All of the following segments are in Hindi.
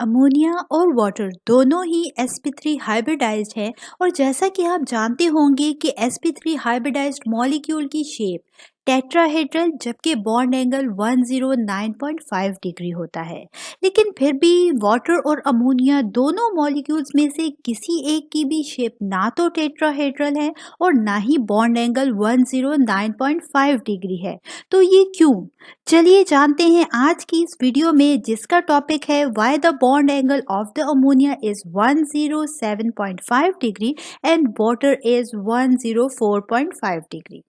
अमोनिया और वाटर दोनों ही sp3 हाइब्रिडाइज्ड है और जैसा कि आप जानते होंगे कि sp3 हाइब्रिडाइज्ड मॉलिक्यूल की शेप टेट्राहेड्रल जबकि बॉन्ड एंगल 109.5 डिग्री होता है। लेकिन फिर भी वाटर और अमोनिया दोनों मॉलिक्यूल्स में से किसी एक की भी शेप ना तो टेट्राहेड्रल है और ना ही बॉन्ड एंगल 109.5 डिग्री है। तो ये क्यों? चलिए जानते हैं आज की इस वीडियो में, जिसका टॉपिक है why the bond angle of the ammonia is 107.5 degree and water is 104.5 degree.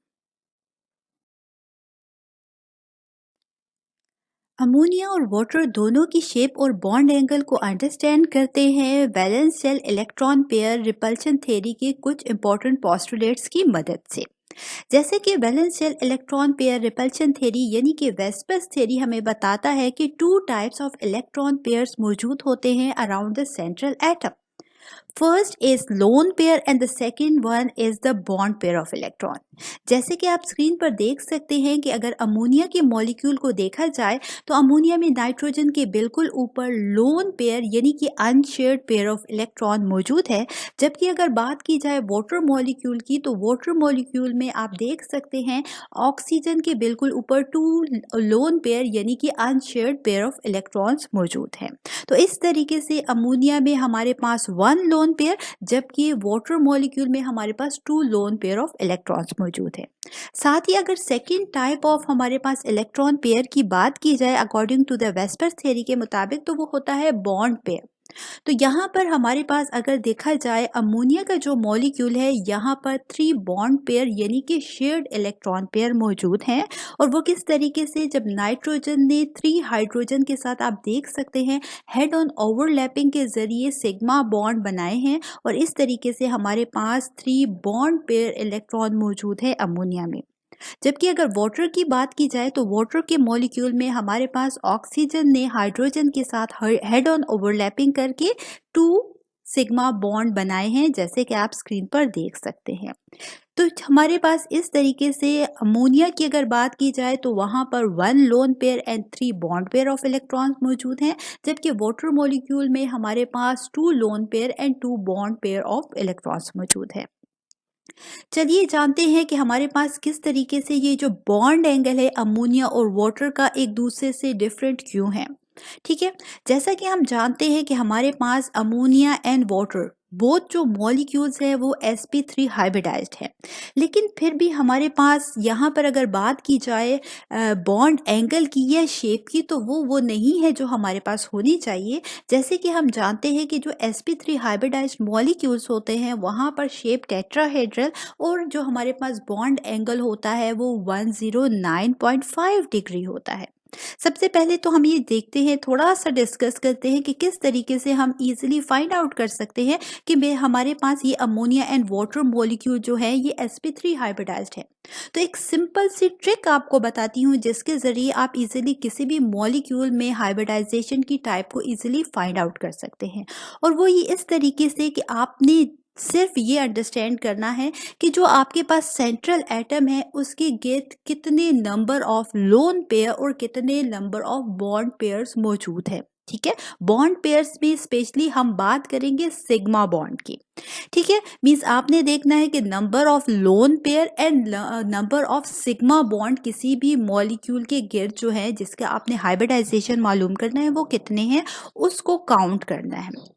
Ammonia और वाटर दोनों की शेप और बॉन्ड एंगल को अंडरस्टैंड करते हैं valence shell electron pair repulsion theory के कुछ इंपॉर्टेंट पोस्टुलेट्स की मदद से। जैसे कि valence shell electron pair repulsion theory यानी कि वेस्पर्स थ्योरी हमें बताता है कि two types of electron pairs मौजूद होते हैं around the central atom. First is lone pair and the second one is the bond pair of electron. जैसे कि आप स्क्रीन पर देख सकते हैं कि अगर अमोनिया के मॉलिक्यूल को देखा जाए तो अमोनिया में नाइट्रोजन के बिल्कुल ऊपर लोन पेयर यानी कि अनशेयर्ड पेयर ऑफ इलेक्ट्रॉन मौजूद है। जबकि अगर बात की जाए वाटर मॉलिक्यूल की तो वाटर मॉलिक्यूल में आप देख सकते हैं ऑक्सीजन के बिल्कुल ऊपर टू लोन पेयर यानी कि अनशेयर्ड पेयर ऑफ इलेक्ट्रॉन्स मौजूद हैं। तो इस तरीके से अमोनिया में हमारे पास वन लोन पेयर जबकि वाटर मॉलिक्यूल में हमारे पास two lone pair of electrons मौजूद है। साथ ही अगर सेकेंड टाइप ऑफ हमारे पास इलेक्ट्रॉन पेयर की बात की जाए according to the VSEPR's theory के मुताबिक तो वो होता है बॉन्ड पेयर। तो यहाँ पर हमारे पास अगर देखा जाए अमोनिया का जो मॉलिक्यूल है यहाँ पर 3 बॉन्ड पेयर यानी कि शेयर्ड इलेक्ट्रॉन पेयर मौजूद हैं। और वो किस तरीके से, जब नाइट्रोजन ने 3 हाइड्रोजन के साथ आप देख सकते हैं हेड ऑन ओवरलैपिंग के जरिए सिग्मा बॉन्ड बनाए हैं और इस तरीके से हमारे पास 3 बॉन्ड पेयर इलेक्ट्रॉन मौजूद है अमोनिया में। जबकि अगर वाटर की बात की जाए तो वाटर के मॉलिक्यूल में हमारे पास ऑक्सीजन ने हाइड्रोजन के साथ हेड ऑन ओवरलैपिंग करके 2 सिग्मा बॉन्ड बनाए हैं, जैसे कि आप स्क्रीन पर देख सकते हैं। तो हमारे पास इस तरीके से अमोनिया की अगर बात की जाए तो वहां पर 1 lone pair and 3 bond pair of electrons मौजूद हैं। जबकि वाटर मॉलिक्यूल में हमारे पास 2 loan pair and 2 bond pair of electrons मौजूद है। चलिए जानते हैं कि हमारे पास किस तरीके से ये जो बॉन्ड एंगल है अमोनिया और वाटर का एक दूसरे से डिफरेंट क्यों है। ठीक है, जैसा कि हम जानते हैं कि हमारे पास अमोनिया एंड वाटर बोथ जो मॉलिक्यूल्स है वो sp3 हाइब्रिडाइज्ड है। लेकिन फिर भी हमारे पास यहाँ पर अगर बात की जाए बॉन्ड एंगल की या शेप की तो वो नहीं है जो हमारे पास होनी चाहिए। जैसे कि हम जानते हैं कि जो sp3 हाइब्रिडाइज्ड मॉलिक्यूल्स होते हैं वहाँ पर शेप टेट्राहेड्रल और जो हमारे पास बॉन्ड एंगल होता है वो 109.5 डिग्री होता है। सबसे पहले तो हम ये देखते हैं, थोड़ा सा डिस्कस करते हैं कि किस तरीके से हम इजीली फाइंड आउट कर सकते हैं कि हमारे पास ये अमोनिया एंड वाटर मॉलिक्यूल जो है ये sp3 हाइब्रिडाइज्ड है। तो एक सिंपल सी ट्रिक आपको बताती हूँ जिसके जरिए आप इजीली किसी भी मॉलिक्यूल में हाइब्रिडाइजेशन की टाइप को इजीली फाइंड आउट कर सकते हैं। और वो ये इस तरीके से कि आपने सिर्फ ये अंडरस्टैंड करना है कि जो आपके पास सेंट्रल एटम है उसके गिर्द कितने नंबर ऑफ लोन पेयर और कितने नंबर ऑफ बॉन्ड पेयर्स मौजूद है। ठीक है, बॉन्ड पेयर्स में स्पेशली हम बात करेंगे सिग्मा बॉन्ड की। ठीक है, मींस आपने देखना है कि number of lone pair and number of sigma bond किसी भी मॉलिक्यूल के गिर्द जो है जिसका आपने हाइब्रिडाइजेशन मालूम करना है वो कितने हैं उसको काउंट करना है।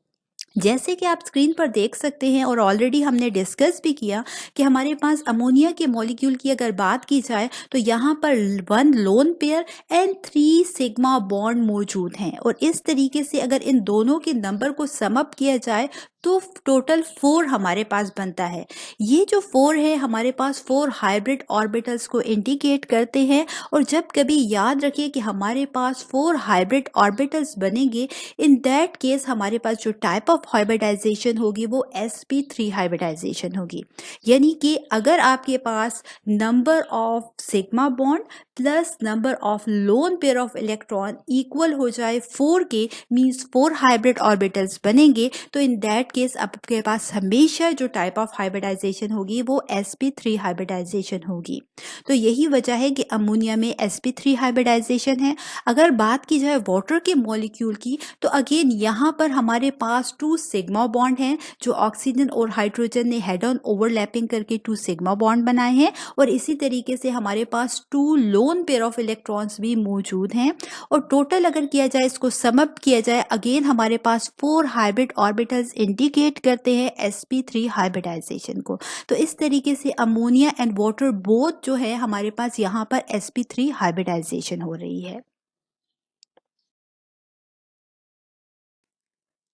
जैसे कि आप स्क्रीन पर देख सकते हैं और ऑलरेडी हमने डिस्कस भी किया कि हमारे पास अमोनिया के मॉलिक्यूल की अगर बात की जाए तो यहाँ पर 1 lone pair and 3 sigma bond मौजूद हैं। और इस तरीके से अगर इन दोनों के नंबर को सम अप किया जाए तो टोटल 4 हमारे पास बनता है। ये जो 4 है हमारे पास 4 हाइब्रिड ऑर्बिटल्स को इंडिकेट करते हैं। और जब कभी याद रखिए कि हमारे पास 4 हाइब्रिड ऑर्बिटल्स बनेंगे, इन दैट केस हमारे पास जो टाइप ऑफ हाइब्रिडाइजेशन होगी वो sp3 हाइब्रिडाइजेशन होगी। यानी कि अगर आपके पास number of sigma bond plus number of lone pair of electron equal हो जाए 4 के, मीन्स 4 हाइब्रिड ऑर्बिटल्स बनेंगे, तो इन दैट केस आपके पास हमेशा जो टाइप ऑफ हाइब्रिडाइजेशन होगी वो sp3 हाइब्रिडाइजेशन होगी। तो यही वजह है कि अमोनिया में sp3 हाइब्रिडाइजेशन है। अगर बात की जाए वाटर के मॉलिक्यूल की, तो अगेन यहाँ पर हमारे पास 2 सिग्मा बॉन्ड हैं, जो ऑक्सीजन और हाइड्रोजन ने हेड ऑन ओवरलैपिंग करके 2 सिग्मा बॉन्ड बनाए हैं, और इसी तरीके से हमारे पास 2 लोन पेयर ऑफ इलेक्ट्रॉन्स भी मौजूद हैं। और टोटल अगर किया जाए, इसको सम अप किया जाए, अगेन हमारे पास 4 हाइब्रिड ऑर्बिटल्स इंडिकेट करते हैं sp3 हाइब्रिडाइजेशन को। तो इस तरीके से अमोनिया एंड वाटर बोथ जो है हमारे पास यहाँ पर sp3 हाइब्रिडाइजेशन हो रही है।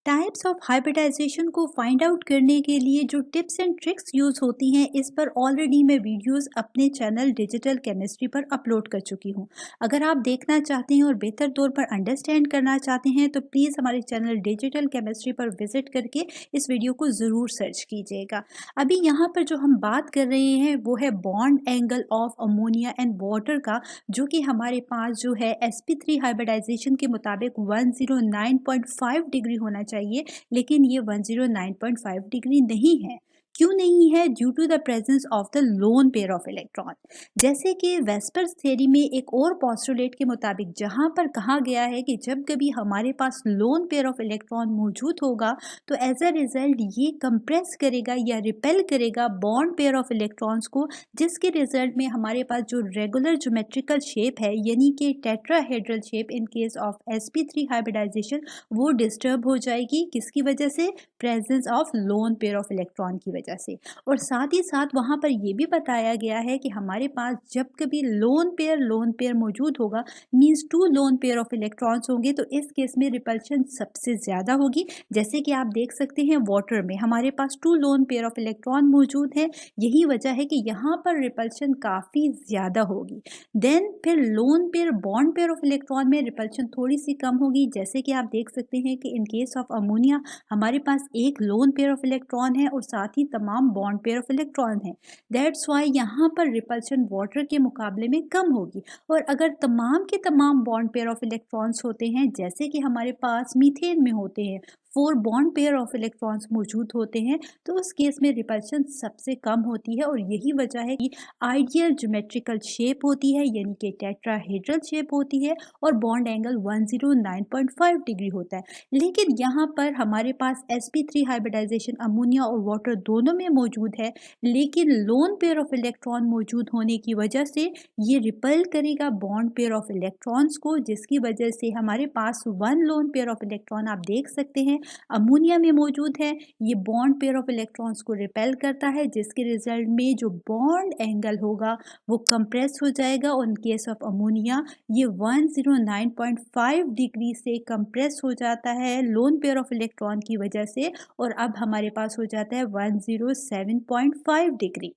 टाइप्स ऑफ हाइब्रिडाइजेशन को फाइंड आउट करने के लिए जो टिप्स एंड ट्रिक्स यूज होती हैं, इस पर ऑलरेडी मैं वीडियोस अपने चैनल डिजिटल केमिस्ट्री पर अपलोड कर चुकी हूँ। अगर आप देखना चाहते हैं और बेहतर तौर पर अंडरस्टैंड करना चाहते हैं, तो प्लीज़ हमारे चैनल डिजिटल केमिस्ट्री पर विजिट करके इस वीडियो को ज़रूर सर्च कीजिएगा। अभी यहाँ पर जो हम बात कर रहे हैं वो है bond angle of ammonia and water का, जो कि हमारे पास जो है sp3 हाइब्रिडाइजेशन के मुताबिक 109.5 डिग्री होना चाहिए, लेकिन ये 109.5 डिग्री नहीं है। क्यों नहीं है? Due to the presence of the lone pair of electron. जैसे कि वेस्पर्स थ्योरी में एक और पोस्टुलेट के मुताबिक जहां पर कहा गया है कि जब कभी हमारे पास लोन पेयर ऑफ इलेक्ट्रॉन मौजूद होगा, तो एज अ रिजल्ट ये कंप्रेस करेगा या रिपेल करेगा बॉन्ड पेयर ऑफ इलेक्ट्रॉन्स को, जिसके रिजल्ट में हमारे पास जो रेगुलर ज्योमेट्रिकल शेप है, यानी कि tetrahedral shape in case of sp3 hybridization, वो डिस्टर्ब हो जाएगी। किसकी वजह से? Presence of lone pair of electron की वजह से। और साथ ही साथ वहां पर यह भी बताया गया है कि हमारे पास जब कभी लोन पेयर मौजूद होगा, means 2 loan pair of electrons होंगे, तो इस केस में रिपल्शन सबसे ज्यादा होगी। जैसे कि आप देख सकते हैं वाटर में हमारे पास 2 लोन पेयर ऑफ इलेक्ट्रॉन मौजूद है, यही वजह है कि यहाँ पर रिपल्शन काफी ज्यादा होगी। देन फिर lone pair bond pair of electron में रिपल्शन थोड़ी सी कम होगी। जैसे कि आप देख सकते हैं कि इन केस ऑफ अमोनिया हमारे पास एक लोन पेयर ऑफ इलेक्ट्रॉन है और साथ ही तमाम बॉन्ड पेयर ऑफ इलेक्ट्रॉन है। दैट्स वाई यहाँ पर रिपल्शन वाटर के मुकाबले में कम होगी। और अगर तमाम के तमाम बॉन्ड पेयर ऑफ इलेक्ट्रॉन्स होते हैं, जैसे कि हमारे पास मीथेन में होते हैं, 4 बॉन्ड पेयर ऑफ इलेक्ट्रॉन्स मौजूद होते हैं, तो उस केस में रिपल्शन सबसे कम होती है। और यही वजह है कि आइडियल ज्योमेट्रिकल शेप होती है, यानी कि टेट्राहेड्रल शेप होती है, और बॉन्ड एंगल 109.5 डिग्री होता है। लेकिन यहाँ पर हमारे पास sp3 हाइब्रिडाइजेशन अमोनिया और वाटर दोनों में मौजूद है, लेकिन लोन पेयर ऑफ इलेक्ट्रॉन मौजूद होने की वजह से ये रिपल करेगा बॉन्ड पेयर ऑफ इलेक्ट्रॉन्स को, जिसकी वजह से हमारे पास 1 लोन पेयर ऑफ इलेक्ट्रॉन आप देख सकते हैं अमोनिया में मौजूद है। ये बॉन्ड पेयर ऑफ इलेक्ट्रॉन्स को रिपेल करता है, जिसके रिजल्ट में जो बॉन्ड एंगल होगा वो कंप्रेस हो जाएगा। और इन केस ऑफ अमोनिया ये 109.5 डिग्री से कंप्रेस हो जाता है लोन पेयर ऑफ इलेक्ट्रॉन की वजह से, और अब हमारे पास हो जाता है 107.5 डिग्री।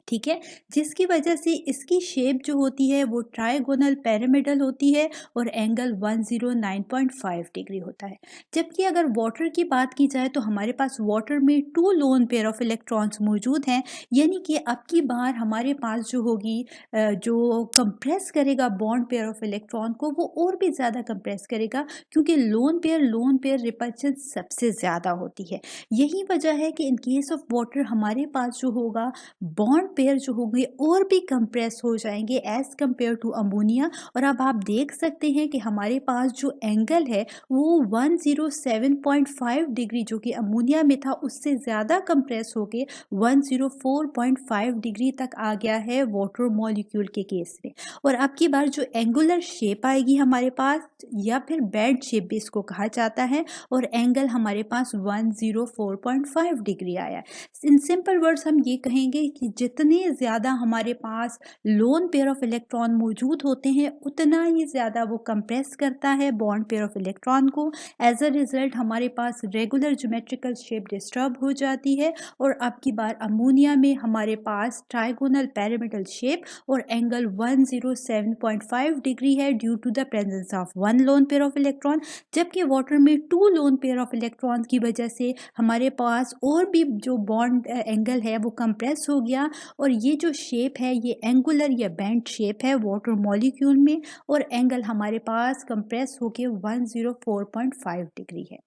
ठीक है, जिसकी वजह से इसकी शेप जो होती है वो ट्राइगोनल पिरामिडल होती है और एंगल 109.5 डिग्री होता है। जबकि अगर वाटर की बात की जाए, तो हमारे पास वाटर में 2 लोन पेयर ऑफ इलेक्ट्रॉन्स मौजूद हैं, यानी कि अब की बार हमारे पास जो होगी जो कंप्रेस करेगा बॉन्ड पेयर ऑफ इलेक्ट्रॉन को, वो और भी ज़्यादा कंप्रेस करेगा, क्योंकि लोन पेयर रिपल्शन सबसे ज़्यादा होती है। यही वजह है कि इन केस ऑफ वाटर हमारे पास जो होगा बॉन्ड पेयर जो होंगे और भी कंप्रेस हो जाएंगे एज कंपेयर टू अमोनिया। और अब आप देख सकते हैं कि हमारे पास जो एंगल है वो 107.5 डिग्री, जो कि अमोनिया में था, उससे ज़्यादा कंप्रेस होके 104.5 डिग्री तक आ गया है वाटर मॉलिक्यूल के केस में। और अब की बार जो एंगुलर शेप आएगी हमारे पास, या फिर बेड शेप भी इसको कहा जाता है, और एंगल हमारे पास 104.5 डिग्री आया। इन सिंपल वर्ड्स हम ये कहेंगे कि जितने ज़्यादा हमारे पास लोन पेयर ऑफ इलेक्ट्रॉन मौजूद होते हैं, उतना ही ज़्यादा वो कंप्रेस करता है बॉन्ड पेयर ऑफ इलेक्ट्रॉन को। एज अ रिजल्ट हमारे पास रेगुलर ज्योमेट्रिकल शेप डिस्टर्ब हो जाती है। और अब की बार अमोनिया में हमारे पास ट्राइगोनल पिरामिडल शेप और एंगल 107.5 डिग्री है, due to the presence of 1 lone pair of electron. जबकि वाटर में 2 लोन पेयर ऑफ इलेक्ट्रॉन की वजह से हमारे पास और भी जो बॉन्ड एंगल है वो कंप्रेस हो गया, और ये जो शेप है ये एंगुलर या बेंट शेप है वाटर मॉलिक्यूल में, और एंगल हमारे पास कंप्रेस होके 104.5 डिग्री है।